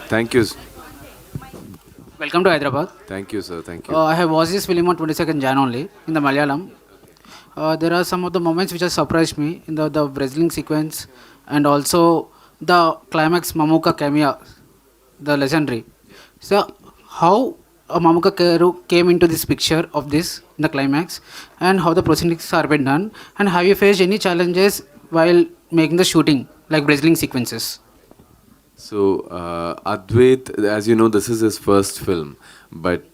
Thank you. Welcome to Hyderabad. Thank you, sir. Thank you. I have watched this film on 22nd Jan only in the Malayalam. There are some of the moments which have surprised me in the wrestling sequence and also the climax Mamuka cameo, the legendary. So, how Mamuka came into this picture of this in the climax and how the proceedings are been done, and have you faced any challenges while making the shooting like wrestling sequences? So, Advait, as you know, this is his first film, but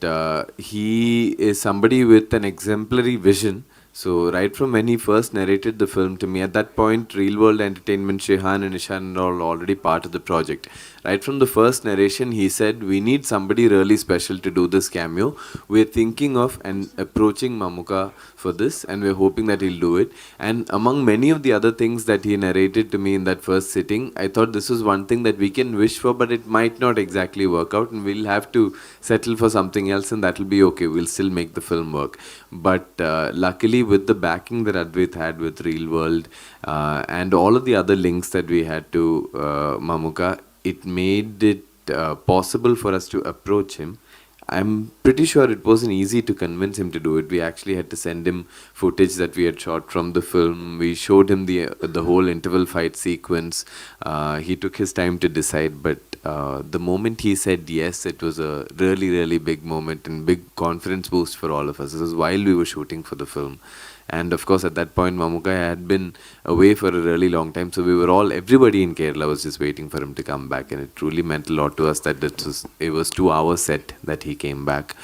he is somebody with an exemplary vision. So, right from when he first narrated the film to me, at that point, Real World Entertainment, Shehan and Ishan are all already part of the project. Right from the first narration, he said, "We need somebody really special to do this cameo. We're thinking of and approaching Mamuka for this, and we're hoping that he'll do it." And among many of the other things that he narrated to me in that first sitting, I thought this was one thing that we can wish for, but it might not exactly work out, and we'll have to settle for something else, and that'll be okay. We'll still make the film work. But luckily, with the backing that Advait had with Real World and all of the other links that we had to Mamuka, it made it possible for us to approach him. I'm pretty sure it wasn't easy to convince him to do it. We actually had to send him footage that we had shot from the film. We showed him the whole interval fight sequence. He took his time to decide, but the moment he said yes, it was a really, really big moment and big confidence boost for all of us. This was while we were shooting for the film. And of course, at that point, Mamuka had been away for a really long time. So we were everybody in Kerala was just waiting for him to come back. And it truly meant a lot to us that it was 2 hours set that he came back.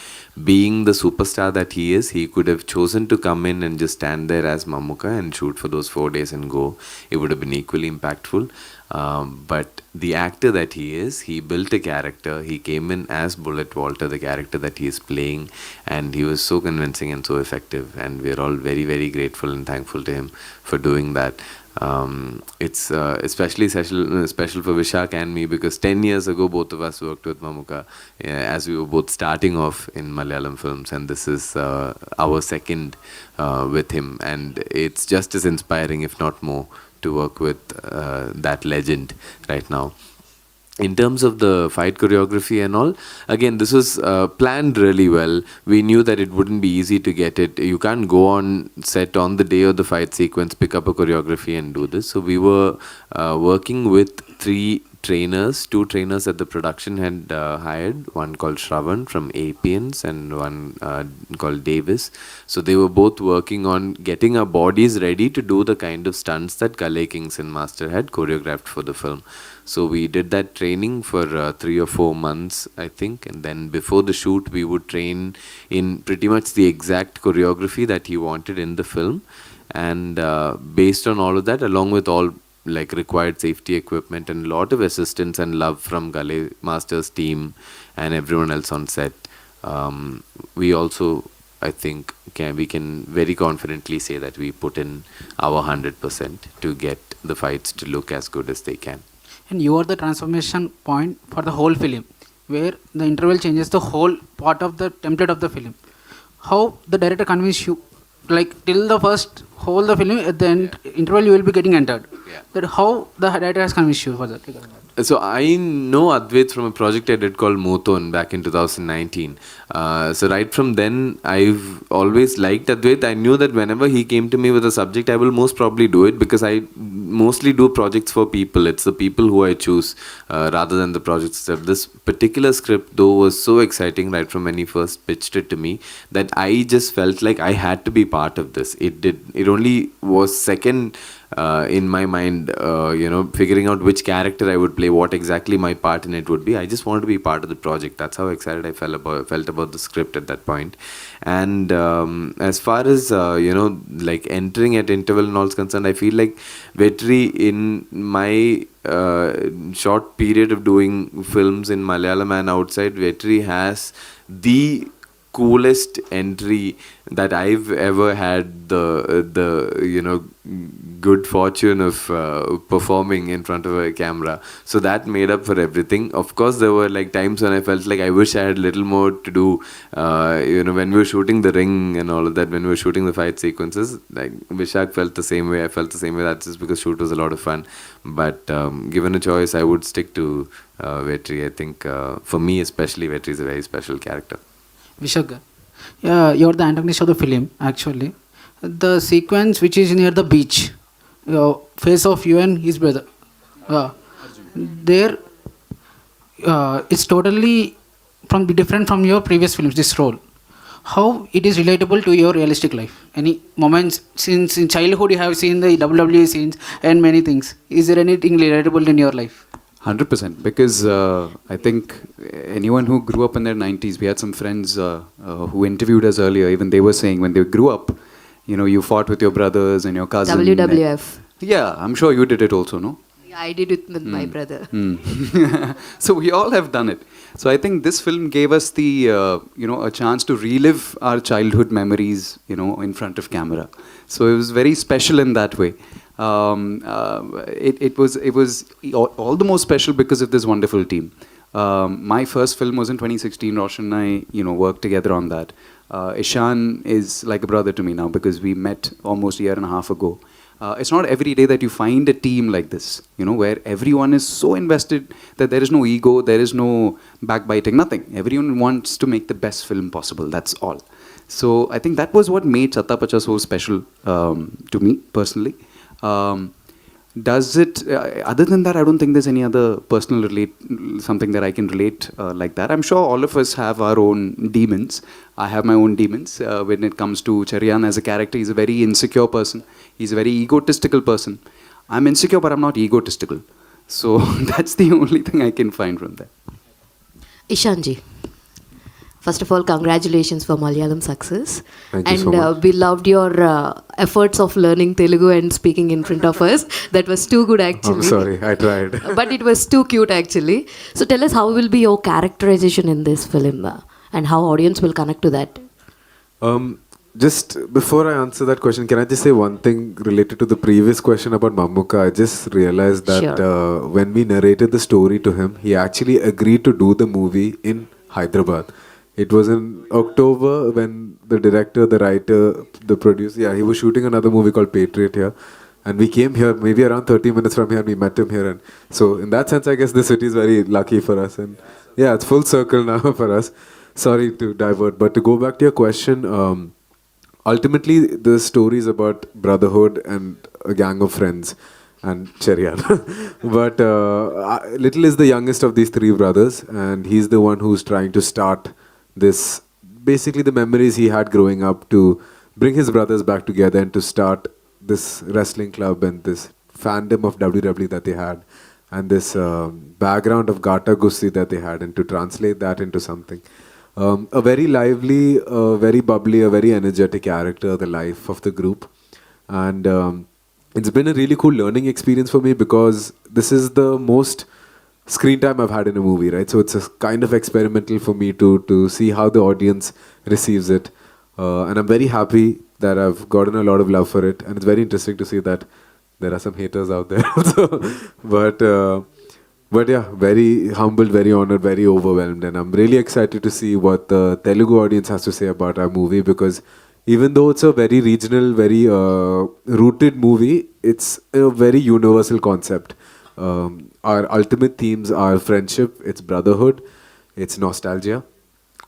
Being the superstar that he is, he could have chosen to come in and just stand there as Mamuka and shoot for those 4 days and go. It would have been equally impactful. But the actor that he is, he built a character. He came in as Bullet Walter, the character that he is playing, and he was so convincing and so effective. And we're all very, very grateful and thankful to him for doing that. It's especially special for Vishak and me because 10 years ago, both of us worked with Mamuka as we were both starting off in Malayalam films, and this is our second with him. And it's just as inspiring, if not more, to work with that legend right now. In terms of the fight choreography and all, again, this was planned really well. We knew that it wouldn't be easy to get it. You can't go on set on the day of the fight sequence, pick up a choreography and do this. So we were working with 3 trainers, 2 trainers that the production had hired, one called Shravan from Apians and one called Davis. So they were both working on getting our bodies ready to do the kind of stunts that Kalei Kingston Master had choreographed for the film. So we did that training for 3 or 4 months, I think. And then before the shoot, we would train in pretty much the exact choreography that he wanted in the film. And based on all of that, along with all like required safety equipment and a lot of assistance and love from Kalei Master's team and everyone else on set, we also, I think, we can very confidently say that we put in our 100% to get the fights to look as good as they can. And you are the transformation point for the whole film, where the interval changes the whole part of the template of the film. How the director convinced you, like till the first whole the film, at the end interval you will be getting entered. Yeah. That how the director has convinced you for that. So I know Advait from a project I did called Moton back in 2019. So right from then, I've always liked Advait. I knew that whenever he came to me with a subject, I will most probably do it because I mostly do projects for people. It's the people who I choose rather than the projects itself. This particular script, though, was so exciting right from when he first pitched it to me that I just felt like I had to be part of this. It only was second in my mind, figuring out which character I would play, what exactly my part in it would be. I just wanted to be part of the project. That's how excited I felt about the script at that point. And as far as like entering at interval and all is concerned, I feel like Vetri, in my short period of doing films in Malayalam and outside, Vetri has the coolest entry that I've ever had the good fortune of performing in front of a camera. So that made up for everything. Of course, there were like times when I felt like I wish I had a little more to do. When we were shooting The Ring and all of that, when we were shooting the fight sequences, like Vishak felt the same way. I felt the same way. That's just because shoot was a lot of fun. But given a choice, I would stick to Vetri. I think for me especially, Vetri is a very special character. Vishak, yeah, you're the antagonist of the film, actually. The sequence which is near the beach, face of you and his brother. There, it's totally different from your previous films, this role. How it is relatable to your realistic life? Any moments since in childhood you have seen the WWE scenes and many things. Is there anything relatable in your life? 100%, because I think anyone who grew up in their 90s, we had some friends who interviewed us earlier, even they were saying when they grew up, you fought with your brothers and your cousin. WWF. Yeah, I'm sure you did it also, no? Yeah, I did it with my brother. So we all have done it. So I think this film gave us the, a chance to relive our childhood memories, in front of camera. So it was very special in that way. It was all the more special because of this wonderful team. My first film was in 2016. Roshan and I, worked together on that. Ishan is like a brother to me now because we met almost a year and a half ago. It's not every day that you find a team like this, where everyone is so invested that there is no ego, there is no backbiting, nothing. Everyone wants to make the best film possible, that's all. So I think that was what made Chatha Pacha so special to me personally. Does it, other than that, I don't think there's any other personal something that I can relate like that. I'm sure all of us have our own demons. I have my own demons. When it comes to Charyan as a character, he's a very insecure person. He's a very egotistical person. I'm insecure, but I'm not egotistical. So that's the only thing I can find from there. Ishanji, first of all, congratulations for Malayalam success. Thank you so much. We loved your efforts of learning Telugu and speaking in front of us. That was too good, actually. I'm sorry, I tried. But it was too cute, actually. So tell us, how will be your characterization in this film and how audience will connect to that? Just before I answer that question, can I just say one thing related to the previous question about Mammuka? I just realized that when we narrated the story to him, he actually agreed to do the movie in Hyderabad. It was in October when the director, the writer, the producer, he was shooting another movie called Patriot here. And we came here maybe around 30 minutes from here and we met him here. And so in that sense, I guess the city is very lucky for us. And yeah, it's full circle now for us. Sorry to divert, but to go back to your question, ultimately the story is about brotherhood and a gang of friends and Charyan. But Little is the youngest of these three brothers and he's the one who's trying to start this, basically the memories he had growing up, to bring his brothers back together and to start this wrestling club and this fandom of WWE that they had and this background of Gata Gusti that they had, and to translate that into something. A very lively, very bubbly, a very energetic character, the life of the group. And it's been a really cool learning experience for me because this is the most screen time I've had in a movie, right? So it's a kind of experimental for me to see how the audience receives it. And I'm very happy that I've gotten a lot of love for it. And it's very interesting to see that there are some haters out there also. But yeah, very humbled, very honored, very overwhelmed. And I'm really excited to see what the Telugu audience has to say about our movie, because even though it's a very regional, very rooted movie, it's a very universal concept. Our ultimate themes are friendship, it's brotherhood, it's nostalgia,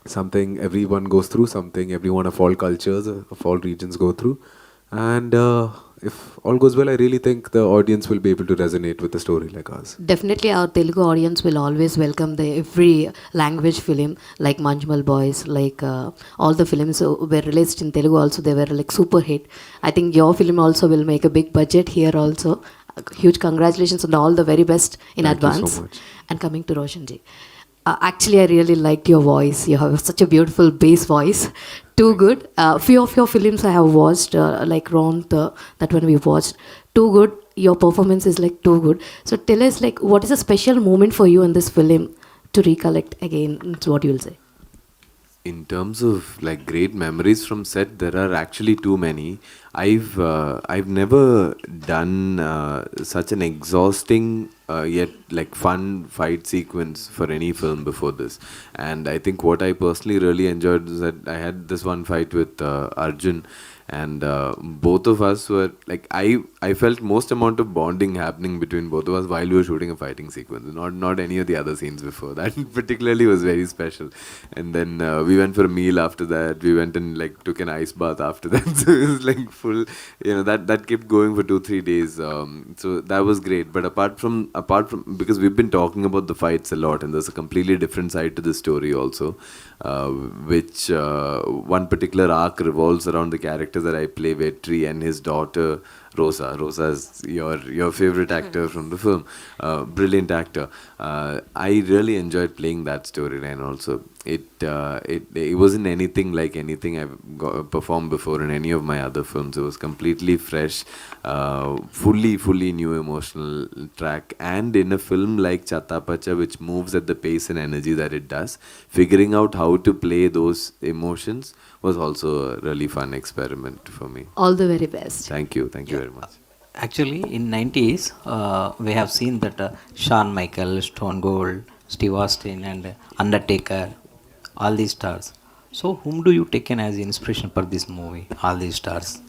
something everyone goes through, something everyone of all cultures, of all regions go through. And if all goes well, I really think the audience will be able to resonate with a story like ours. Definitely our Telugu audience will always welcome every language film, like Manjmal Boys, like all the films were released in Telugu also, they were like super hit. I think your film also will make a big budget here also. Huge congratulations and all the very best in advance. Thank you so much. And coming to Roshanji. Actually, I really liked your voice. You have such a beautiful bass voice. Too good. Few of your films I have watched, like Ron, that one we watched. Too good. Your performance is like too good. So tell us, like, what is a special moment for you in this film to recollect again? It's what you will say. in terms of like great memories from set, there are actually too many. I've never done such an exhausting yet like fun fight sequence for any film before this. And I think what I personally really enjoyed is that I had this one fight with Arjun, and both of us were like, I felt most amount of bonding happening between both of us while we were shooting a fighting sequence, not any of the other scenes before. That particularly was very special. And then we went for a meal after that. We went and like took an ice bath after that. So it was like full, that kept going for 2-3 days. So that was great. But apart from because we've been talking about the fights a lot, and there's a completely different side to the story also, which one particular arc revolves around the character that I play, Vetri, and his daughter Rosa. Rosa is your favorite actor from the film, brilliant actor. I really enjoyed playing that storyline also. It wasn't anything like anything I've performed before in any of my other films. It was completely fresh, fully new emotional track. And in a film like Chatha Pacha, which moves at the pace and energy that it does, figuring out how to play those emotions was also a really fun experiment for me. All the very best. Thank you very much. Actually, in 90s, we have seen that Shawn Michaels, Stone Cold, Steve Austin, and Undertaker, all these stars. So, whom do you take in as inspiration for this movie? All these stars.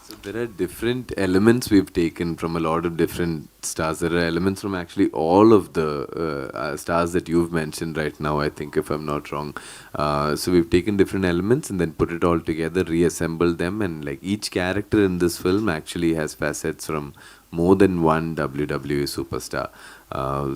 So there are different elements we've taken from a lot of different stars. There are elements from actually all of the stars that you've mentioned right now, I think, if I'm not wrong. So we've taken different elements and then put it all together, reassembled them, and like each character in this film actually has facets from more than one WWE superstar.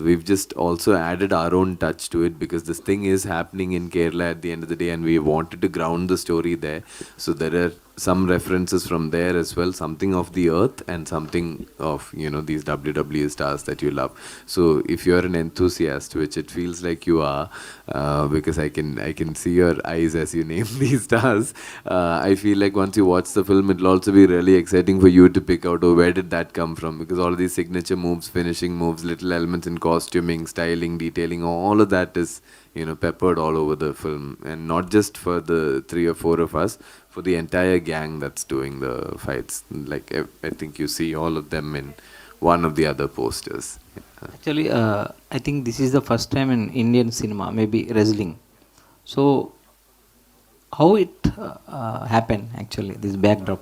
We've just also added our own touch to it because this thing is happening in Kerala at the end of the day, and we wanted to ground the story there. So there are some references from there as well, something of the earth and something of these WWE stars that you love. So if you're an enthusiast, which it feels like you are, because I can see your eyes as you name these stars, I feel like once you watch the film, it'll also be really exciting for you to pick out, oh, where did that come from? Because all of these signature moves, finishing moves, little elements in costuming, styling, detailing, all of that is peppered all over the film, and not just for the 3 or 4 of us, for the entire gang that's doing the fights. Like I think you see all of them in one of the other posters. Actually, I think this is the first time in Indian cinema, maybe wrestling. So, how it happened actually, this backdrop?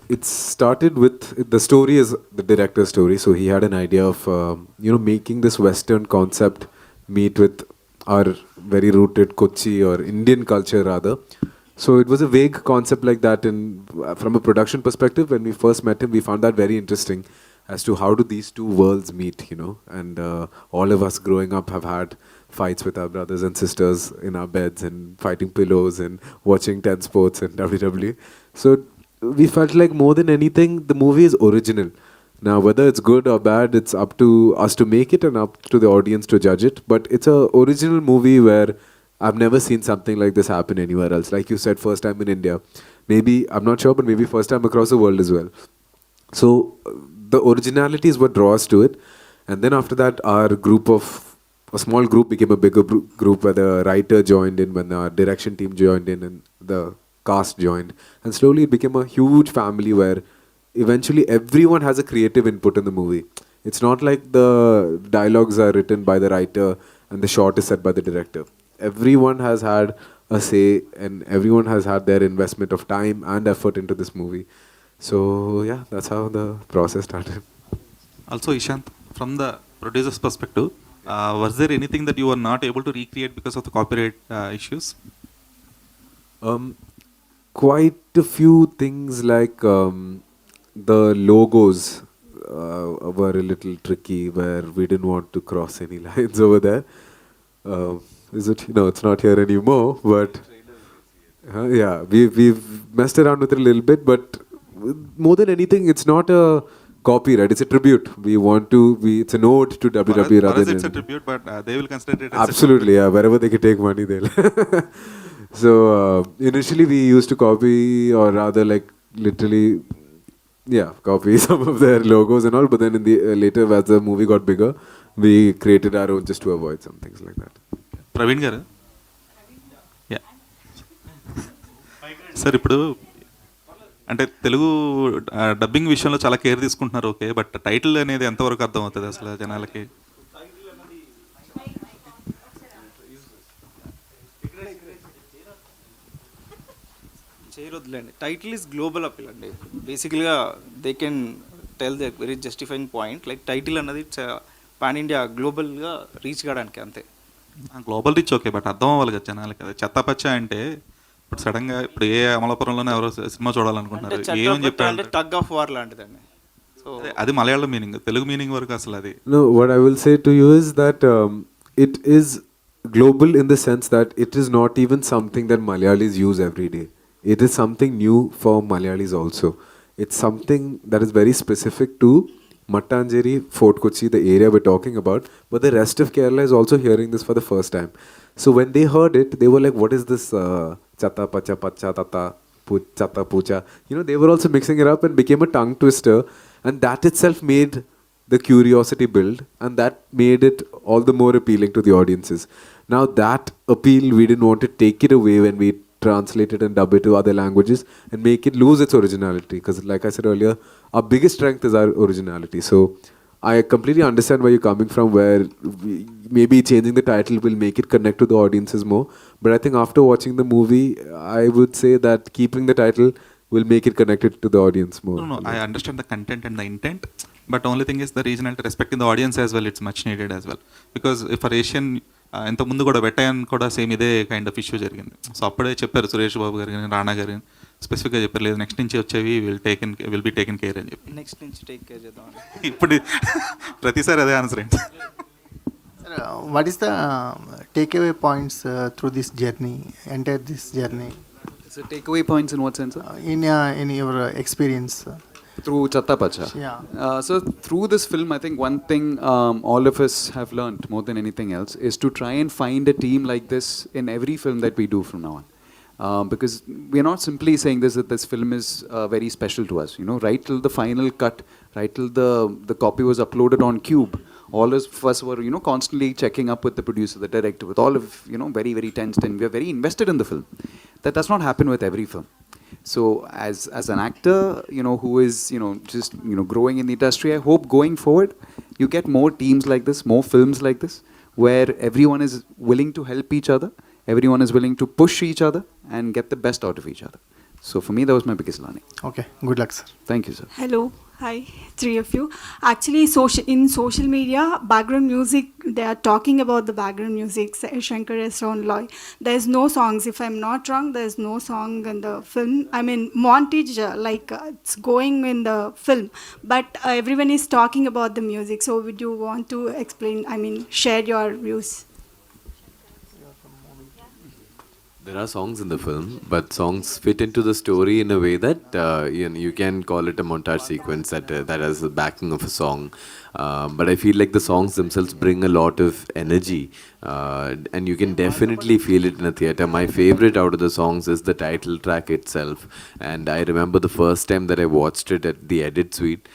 It started with the story is the director's story. So he had an idea of making this Western concept meet with our very rooted Kochi or Indian culture rather. So it was a vague concept like that. And from a production perspective, when we first met him, we found that very interesting as to how do these two worlds meet, And all of us growing up have had fights with our brothers and sisters in our beds and fighting pillows and watching 10 sports and WWE. So we felt like more than anything, the movie is original. Now, whether it's good or bad, it's up to us to make it and up to the audience to judge it. But it's a original movie where I've never seen something like this happen anywhere else. Like you said, first time in India. Maybe, I'm not sure, but maybe first time across the world as well. So the originality is what draws to it. And then after that, a small group became a bigger group where the writer joined in, when the direction team joined in, and the cast joined. And slowly it became a huge family where eventually everyone has a creative input in the movie. It's not like the dialogues are written by the writer and the shot is set by the director. Everyone has had a say and everyone has had their investment of time and effort into this movie. So yeah, that's how the process started. Also, Ishant, from the producer's perspective, was there anything that you were not able to recreate because of the copyright issues? Quite a few things like the logos were a little tricky, where we didn't want to cross any lines over there. Is it? No, it's not here anymore. But yeah, we've messed around with it a little bit. But more than anything, it's not a copyright. It's a tribute. We want to. It's an ode to WWE For rather us, than. it's a tribute, but they will consider it as Absolutely, yeah. Wherever they can take money, they'll. So initially we used to copy, or rather like literally, copy some of their logos and all. But then in the later, as the movie got bigger, we created our own just to avoid some things like that. Praveen garu, sir ఇప్పుడు అంటే Telugu dubbing విషయంలో చాలా care తీసుకుంటున్నారు, okay, but title అనేది ఎంతవరకు అర్థం అవుతుంది అసలు జనాలకి? చేయరొద్దులేండి. టైటిల్ ఈజ్ గ్లోబల్ అప్పీల్ అండి. బేసికల్గా they can tell the very justifying point. Like title అన్నది పాన్ ఇండియా గ్లోబల్గా రీచ్ కావడానికి అంతే. గ్లోబల్ రీచ్ ఓకే, బట్ అర్థం అవ్వాలి కదా జనాలకి. అది చెత్త పచ్చ అంటే ఇప్పుడు సడన్గా ఇప్పుడు ఏ అమలాపురంలోనే ఎవరో సినిమా చూడాలనుకుంటున్నారు, ఏమని చెప్పారు? టగ్ ఆఫ్ వార్ లాంటిదండి. సో అది మలయాళం మీనింగ్, తెలుగు మీనింగ్ వరకు అసలు అది. No, what I will say to you is that it is global in the sense that it is not even something that Malayalis use every day. It is something new for Malayalis also. It's something that is very specific to Mattanjeri, Fort Kochi, the area we're talking about. But the rest of Kerala is also hearing this for the first time. So when they heard it, they were like, "What is this Chatha Pacha Pacha Tata Chatha Pucha?" You know, they were also mixing it up and became a tongue twister, and that itself made the curiosity build, and that made it all the more appealing to the audiences. Now that appeal, we didn't want to take it away when we translate it and dub it to other languages and make it lose its originality, because like I said earlier, our biggest strength is our originality. So I completely understand where you're coming from, where maybe changing the title will make it connect to the audiences more, but I think after watching the movie, I would say that keeping the title will make it connected to the audience more. No, I understand the content and the intent, but only thing is the regional respecting the audience as well, it's much needed as well, because if a Asian ఇంత ముందు కూడా వెట్టయన్ కూడా same ఇదే kind of issue జరిగింది. So అప్పుడే చెప్పారు సురేష్ బాబు గారు కానీ రాణా గారు స్పెసిఫిక్గా చెప్పారు, లేదు నెక్స్ట్ నుంచి వచ్చేవి విల్ బి టేకెన్ కేర్ అని చెప్పి. నెక్స్ట్ నుంచి టేక్ కేర్ చేద్దాం. ఇప్పుడు ప్రతిసారి అదే ఆన్సర్ ఏంటి? What is the takeaway points through this journey, enter this journey? So takeaway points in what sense? In your experience? Through Chatha Pacha. Yeah. So through this film, I think one thing all of us have learned more than anything else is to try and find a team like this in every film that we do from now on. Because we are not simply saying that this film is very special to us. You know, right till the final cut, right till the copy was uploaded on Cube, all of us were, you know, constantly checking up with the producer, the director, with all of, you know, very, very tensed, and we are very invested in the film. That does not happen with every film. So as an actor, you know, who is, you know, just, you know, growing in the industry, I hope going forward you get more teams like this, more films like this, where everyone is willing to help each other, everyone is willing to push each other and get the best out of each other. So for me, that was my biggest learning. Okay, good luck, sir. Thank you, sir. Hello, hi, three of you. Actually, in social media, background music, they are talking about the background music, Shankar Restaurant Loy. There is no songs, if I'm not wrong, there is no song in the film. I mean, montage, it's going in the film, but everyone is talking about the music. So would you want to explain, I mean, share your views? There are songs in the film, but songs fit into the story in a way that you can call it a montage sequence that has the backing of a song. But I feel like the songs themselves bring a lot of energy, and you can definitely feel it in a theater. My favorite out of the songs is the title track itself, and I remember the first time that I watched it at the edit suite.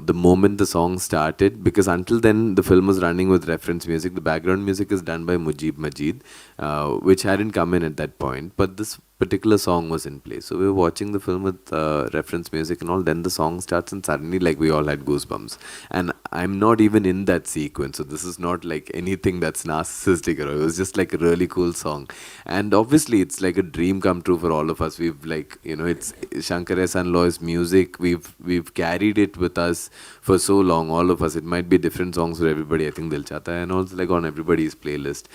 The moment the song started, because until then the film was running with reference music, the background music is done by Mujib Majid, which hadn't come in at that point, but this particular song was in place. So we were watching the film with reference music and all, then the song starts and suddenly like we all had goosebumps, and I'm not even in that sequence, so this is not like anything that's narcissistic, or it was just like a really cool song. And obviously it's like a dream come true for all of us. We've like, you know, it's Shankar and Loy's music, we've carried it with us for so long, all of us. It might be different songs for everybody. I think Dil Chahta and also like on everybody's playlist.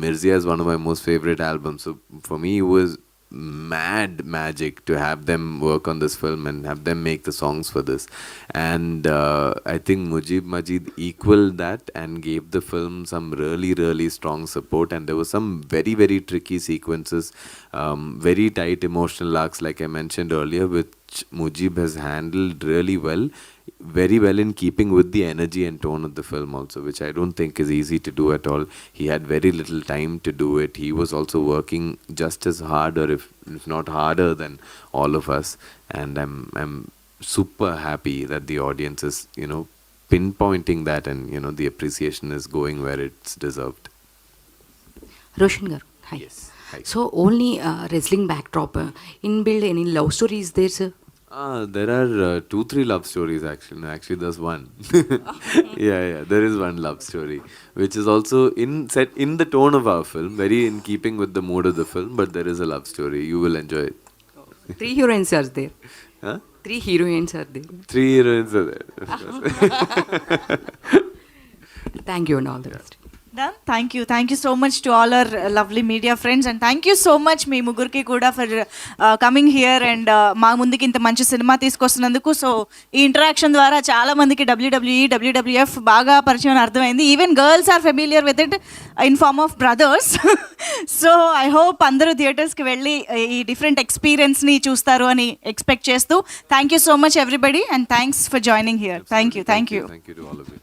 Mirzia is one of my most favorite albums, so for me it was mad magic to have them work on this film and have them make the songs for this. And I think Mujib Majid equaled that and gave the film some really, really strong support. And there were some very, very tricky sequences, very tight emotional arcs, like I mentioned earlier, which Mujib has handled really well, very well in keeping with the energy and tone of the film also, which I don't think is easy to do at all. He had very little time to do it. He was also working just as hard, or if not harder than all of us. And I'm super happy that the audience is, you know, pinpointing that, and you know the appreciation is going where it's deserved. Roshan garu, hi. Yes. So only wrestling backdrop. Inbuilt any love story is there, sir? There are 2-3 love stories actually. No, actually, there's one. Yeah, there is one love story, which is also set in the tone of our film, very in keeping with the mood of the film. But there is a love story. You will enjoy it. 3 heroines are there. Huh? 3 heroines are there. 3 heroines are there. Thank you and all the best. Done. Thank you so much to all our lovely media friends, and thank you so much మీ ముగ్గురికి కూడా for coming here and మా ముందుకి ఇంత మంచి cinema తీసుకొస్తున్నందుకు. So ఈ interaction ద్వారా చాలా మందికి డబ్ల్యూడబ్ల్యూఎఫ్ బాగా పరిచయం అర్థమైంది. Even girls are familiar with it in form of brothers. So I hope అందరూ థియేటర్స్కి వెళ్ళి ఈ డిఫరెంట్ ఎక్స్పీరియన్స్ని చూస్తారు అని ఎక్స్పెక్ట్ చేస్తూ thank you so much everybody, and thanks for joining here. Thank you. Thank you to all of you.